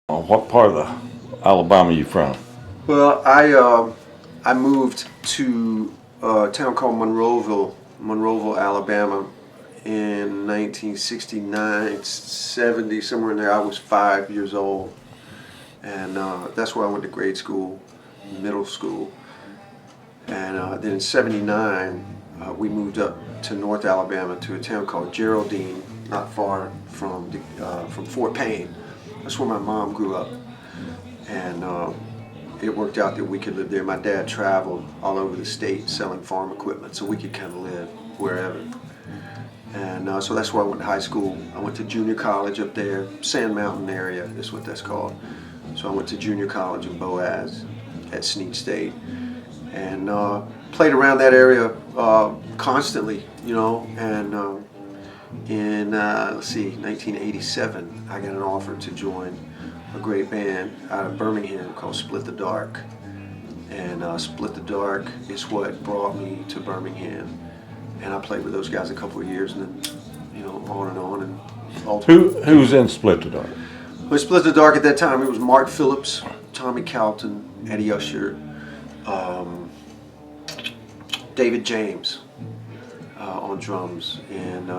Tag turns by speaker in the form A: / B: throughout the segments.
A: What part of the Alabama you from?
B: Well, I moved to a town called Monroeville, Alabama, in 1969, 70, somewhere in there. I was 5 years old, and that's where I went to grade school, middle school, and then in '79 we moved up to North Alabama to a town called Geraldine, not far from Fort Payne. That's where my mom grew up, and it worked out that we could live there. My dad traveled all over the state selling farm equipment, so we could kind of live wherever. And so that's where I went to high school. I went to junior college up there, Sand Mountain area is what that's called. So I went to junior college in Boaz at Snead State, and played around that area constantly, you know. And in let's see, 1987, I got an offer to join a great band out of Birmingham called Split the Dark. And Split the Dark is what brought me to Birmingham. And I played with those guys a couple of years, and then, you know, on and on. And
A: Who's in Split the Dark?
B: With Split the Dark at that time, it was Mark Phillips, Tommy Calton, Eddie Usher, David James on drums. And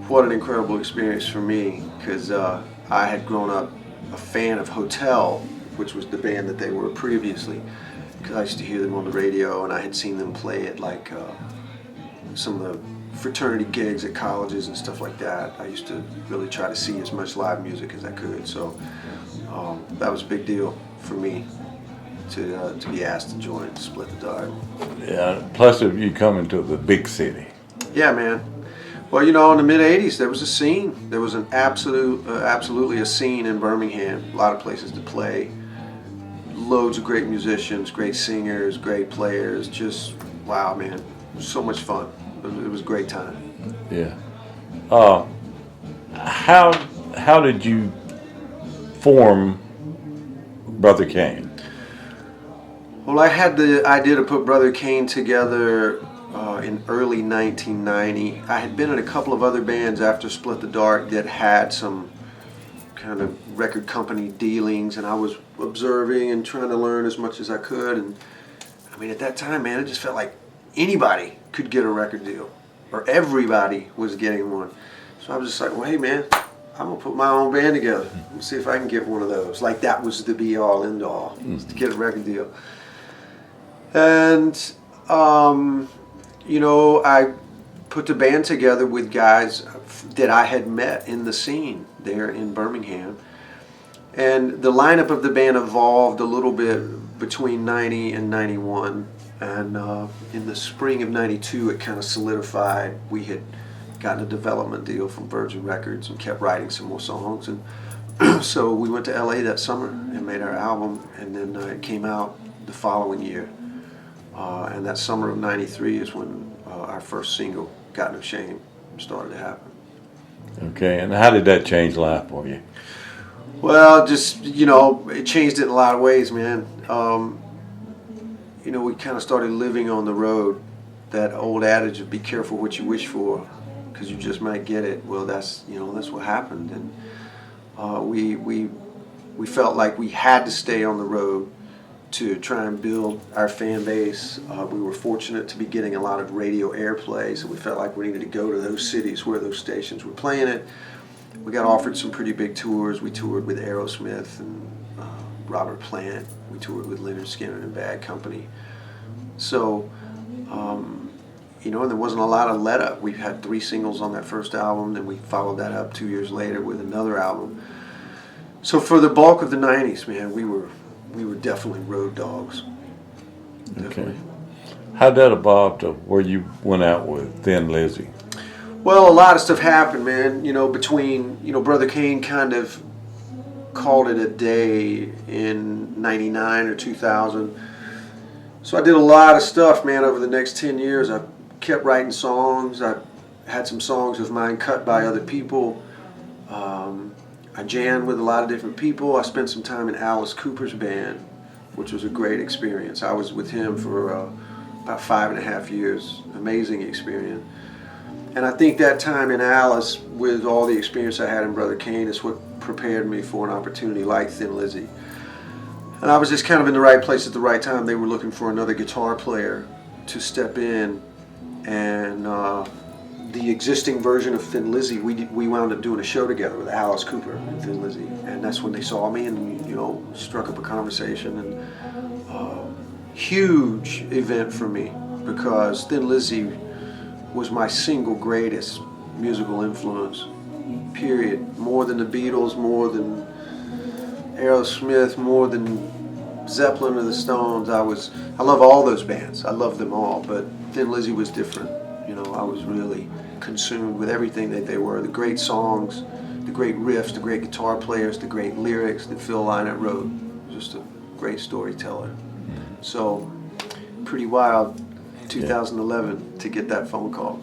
B: what an incredible experience for me, because I had grown up a fan of Hotel, which was the band that they were previously, because I used to hear them on the radio, and I had seen them play at like some of the fraternity gigs at colleges and stuff like that. I used to really try to see as much live music as I could, so that was a big deal for me to be asked to join Split the Dark.
A: Yeah. Plus, if you come into the big city.
B: Yeah, man. Well, you know, in the mid-'80s, there was a scene. There was an absolutely a scene in Birmingham. A lot of places to play. Loads of great musicians, great singers, great players. Just, wow, man. It was so much fun. It was a great time.
A: Yeah. How did you form Brother Kane?
B: Well, I had the idea to put Brother Kane together in early 1990. I had been in a couple of other bands after Split the Dark that had some kind of record company dealings, and I was observing and trying to learn as much as I could. And I mean, at that time, man, it just felt like anybody could get a record deal, or everybody was getting one. So I was just like, well, hey, man, I'm gonna put my own band together and see if I can get one of those. Like, that was the be-all, end-all, was to get a record deal. And you know, I put the band together with guys that I had met in the scene there in Birmingham. And the lineup of the band evolved a little bit between 90 and 91. And in the spring of 92, it kind of solidified. We had gotten a development deal from Virgin Records and kept writing some more songs. And so we went to LA that summer and made our album. And then it came out the following year. And that summer of 93 is when our first single, Got No Shame, started to happen.
A: Okay, and how did that change life for you?
B: Well, just, you know, it changed it in a lot of ways, man. You know, we kind of started living on the road. That old adage of be careful what you wish for, because you just might get it. Well, that's, you know, that's what happened. And we felt like we had to stay on the road to try and build our fan base. We were fortunate to be getting a lot of radio airplay, so we felt like we needed to go to those cities where those stations were playing it. We got offered some pretty big tours. We toured with Aerosmith and Robert Plant. We toured with Lynyrd Skynyrd and Bad Company. So, you know, and there wasn't a lot of let up. We had 3 singles on that first album, then we followed that up 2 years later with another album. So for the bulk of the 90s, man, we were definitely road dogs. Definitely.
A: Okay. How'd that evolve to where you went out with Thin Lizzy?
B: Well, a lot of stuff happened, man. You know, between, you know, Brother Kane kind of called it a day in 99 or 2000. So I did a lot of stuff, man, over the next 10 years. I kept writing songs. I had some songs of mine cut by other people. I jammed with a lot of different people. I spent some time in Alice Cooper's band, which was a great experience. I was with him for about 5.5 years. Amazing experience. And I think that time in Alice, with all the experience I had in Brother Kane, is what prepared me for an opportunity like Thin Lizzy. And I was just kind of in the right place at the right time. They were looking for another guitar player to step in, and the existing version of Thin Lizzy, we wound up doing a show together with Alice Cooper and Thin Lizzy, and that's when they saw me and, you know, struck up a conversation. And huge event for me, because Thin Lizzy was my single greatest musical influence, period. More than the Beatles, more than Aerosmith, more than Zeppelin or the Stones. I love all those bands. I love them all, but Thin Lizzy was different. You know, I was really consumed with everything that they were. The great songs, the great riffs, the great guitar players, the great lyrics that Phil Lynott wrote. Just a great storyteller. So, pretty wild, 2011, to get that phone call.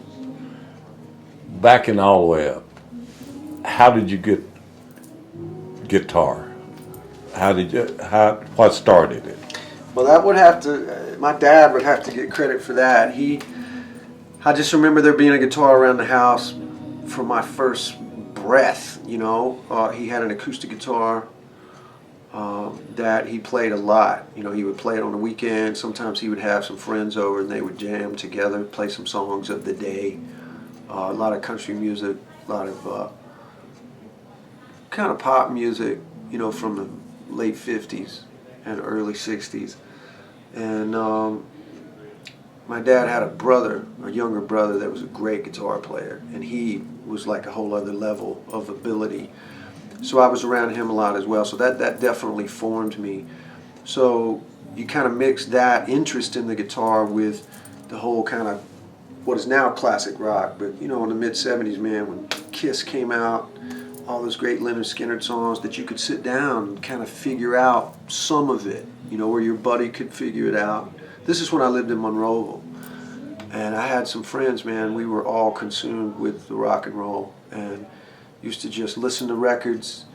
A: Backing all the way up, how did you get guitar? What started it?
B: Well, that would have to, my dad would have to get credit for that. I just remember there being a guitar around the house for my first breath, you know. He had an acoustic guitar that he played a lot. You know, he would play it on the weekend. Sometimes he would have some friends over and they would jam together, play some songs of the day. A lot of country music, a lot of kind of pop music, you know, from the late 50s and early 60s. And my dad had a younger brother that was a great guitar player, and he was like a whole other level of ability. So I was around him a lot as well, so that definitely formed me. So you kind of mix that interest in the guitar with the whole kind of what is now classic rock, but you know, in the mid-70s, man, when Kiss came out, all those great Lynyrd Skynyrd songs that you could sit down and kind of figure out some of it, you know, where your buddy could figure it out. This is when I lived in Monroeville, and I had some friends, man. We were all consumed with the rock and roll and used to just listen to records.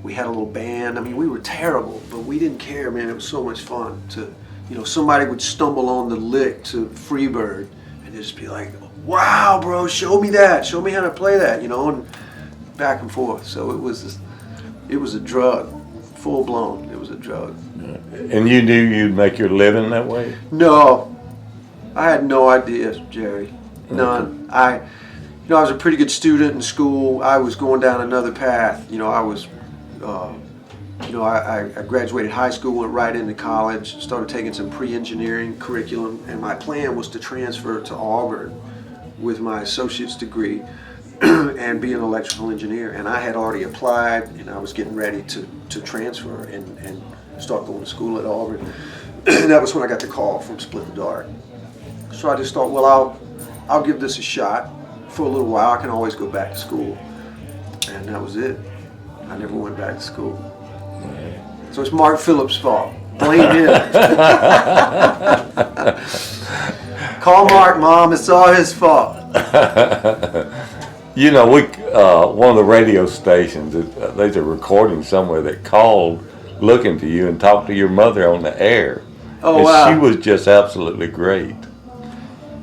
B: We had a little band. I mean, we were terrible, but we didn't care, man. It was so much fun to, you know, somebody would stumble on the lick to Freebird and just be like, wow, bro, show me that. Show me how to play that, you know, and back and forth. So it was a drug, full blown. It was a drug.
A: And you knew you'd make your living that way?
B: No, I had no idea, Jerry. None. I was a pretty good student in school. I was going down another path. You know, I graduated high school, went right into college, started taking some pre-engineering curriculum, and my plan was to transfer to Auburn with my associate's degree and be an electrical engineer. And I had already applied, and I was getting ready to transfer and start going to school at Auburn. And that was when I got the call from Split the Dark. So I just thought, well, I'll give this a shot for a little while. I can always go back to school. And that was it. I never went back to school. So it's Mark Phillips' fault. Blame him. Call Mark, Mom. It's all his fault.
A: You know, one of the radio stations, there's a recording somewhere that called looking to you and talked to your mother on the air.
B: Oh,
A: and
B: wow.
A: She was just absolutely great.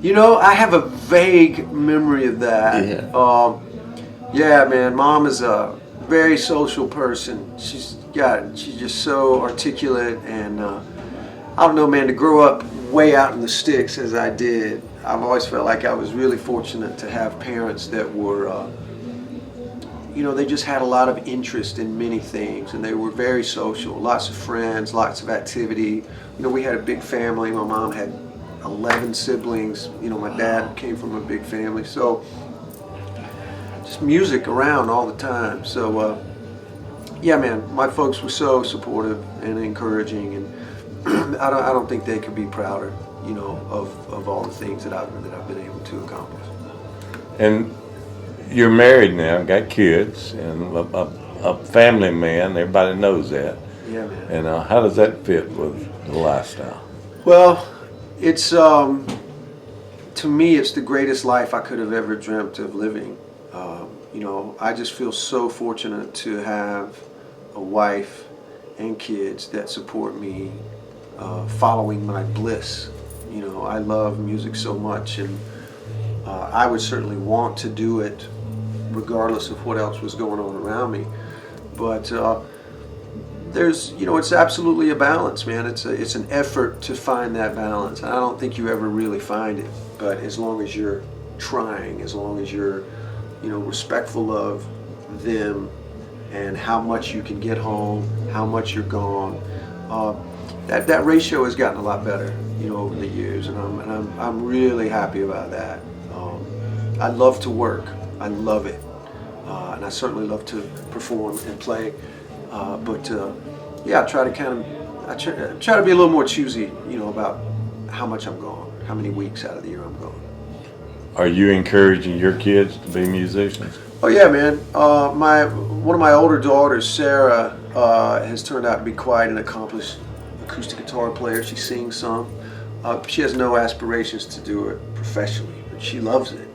B: You know, I have a vague memory of that.
A: Yeah.
B: Yeah, man. Mom is a very social person. She's just so articulate, and I don't know, man, to grow up way out in the sticks as I did, I've always felt like I was really fortunate to have parents that were, you know, they just had a lot of interest in many things, and they were very social, lots of friends, lots of activity. You know, we had a big family. My mom had 11 siblings. You know, my dad came from a big family, so just music around all the time. So yeah, man, my folks were so supportive and encouraging, and I don't think they could be prouder, you know, of all the things that I've been able to accomplish.
A: And you're married now, got kids, and a family man. Everybody knows that.
B: Yeah, man.
A: And how does that fit with the lifestyle?
B: Well, it's to me, it's the greatest life I could have ever dreamt of living. You know, I just feel so fortunate to have a wife and kids that support me following my bliss. You know, I love music so much, and I would certainly want to do it regardless of what else was going on around me. But there's, it's absolutely a balance, man. It's an effort to find that balance. And I don't think you ever really find it. But as long as you're trying, as long as you're, respectful of them and how much you can get home, how much you're gone, that ratio has gotten a lot better, over the years, and I'm really happy about that. I love to work. I love it, and I certainly love to perform and play. But I try to try to be a little more choosy, about how much I'm gone, how many weeks out of the year I'm gone.
A: Are you encouraging your kids to be musicians?
B: Oh yeah, man. One of my older daughters, Sarah, has turned out to be quite an accomplished acoustic guitar player. She sings some. She has no aspirations to do it professionally, but she loves it.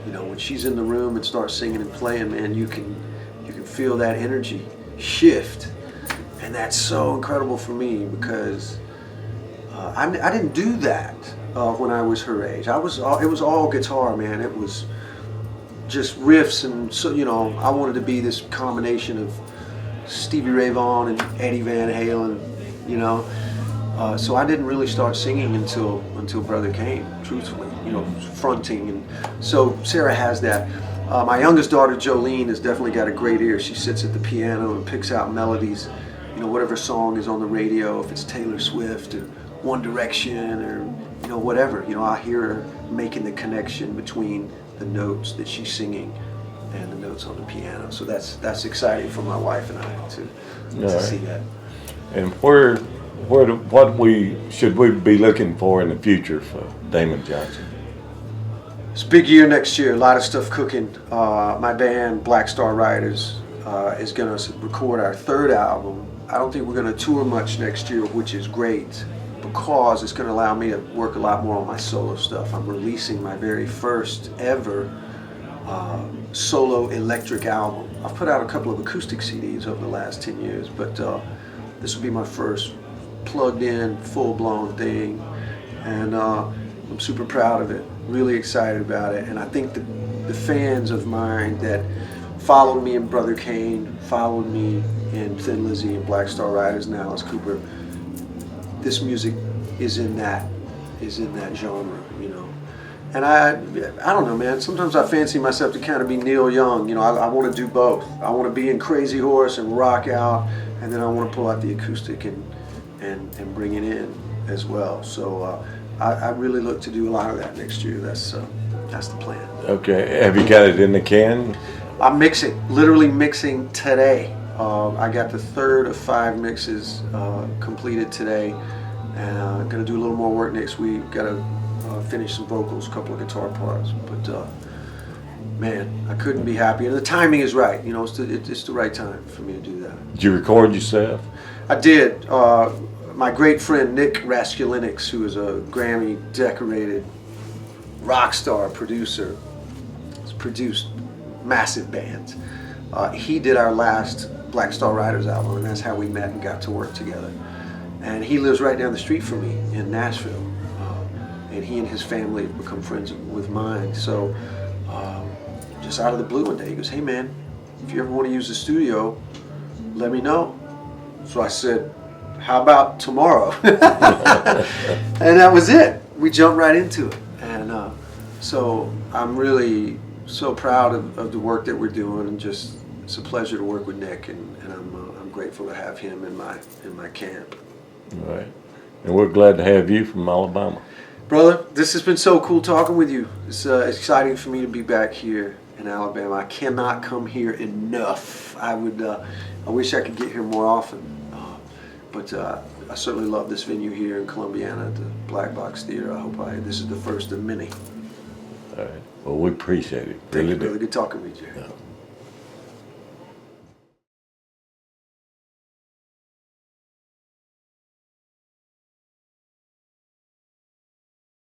B: And when she's in the room and starts singing and playing, man, you can feel that energy shift, and that's so incredible for me because I didn't do that when I was her age. It was all guitar, man. It was just riffs, and so I wanted to be this combination of Stevie Ray Vaughan and Eddie Van Halen, so I didn't really start singing until Brother came, truthfully, fronting. And so Sarah has that. My youngest daughter, Jolene, has definitely got a great ear. She sits at the piano and picks out melodies, whatever song is on the radio, if it's Taylor Swift or One Direction or, whatever. I hear her making the connection between the notes that she's singing and the notes on the piano. So that's exciting for my wife and I to see that.
A: And should we be looking for in the future for Damon Johnson?
B: It's a big year next year. A lot of stuff cooking. My band, Black Star Riders, is going to record our third album. I don't think we're going to tour much next year, which is great because it's going to allow me to work a lot more on my solo stuff. I'm releasing my very first ever solo electric album. I've put out a couple of acoustic CDs over the last 10 years, but this will be my first plugged in, full-blown thing, and I'm super proud of it, really excited about it. And I think the fans of mine that followed me in Brother Kane, followed me in Thin Lizzy and Black Star Riders and Alice Cooper, this music is in that genre, And I don't know, man. Sometimes I fancy myself to kind of be Neil Young. I want to do both. I want to be in Crazy Horse and rock out, and then I want to pull out the acoustic and bring it in as well. So I really look to do a lot of that next year. That's the plan.
A: Okay. Have you got it in the can?
B: I'm mixing, literally mixing today. I got the third of 5 mixes completed today, and I'm going to do a little more work next week. Got to finish some vocals, a couple of guitar parts. But man, I couldn't be happier. And the timing is right. It's the right time for me to do that.
A: Did you record yourself?
B: I did. My great friend Nick Raskulinix, who is a Grammy-decorated rock star producer, has produced massive bands. He did our last Black Star Riders album, and that's how we met and got to work together. And he lives right down the street from me in Nashville. And he and his family have become friends with mine. So just out of the blue one day, he goes, "Hey man, if you ever want to use the studio, let me know." So I said, "How about tomorrow?" And that was it. We jumped right into it. And so I'm really so proud of the work that we're doing, and just it's a pleasure to work with Nick, and I'm grateful to have him in my camp.
A: All right. And we're glad to have you from Alabama.
B: Brother, this has been so cool talking with you. It's exciting for me to be back here in Alabama. I cannot come here enough. I wish I could get here more often. But I certainly love this venue here in Columbiana at the Black Box Theater. I hope this is the first of many.
A: All right. Well, we appreciate it.
B: Thank you, brother. Good talking with you.
A: Yeah.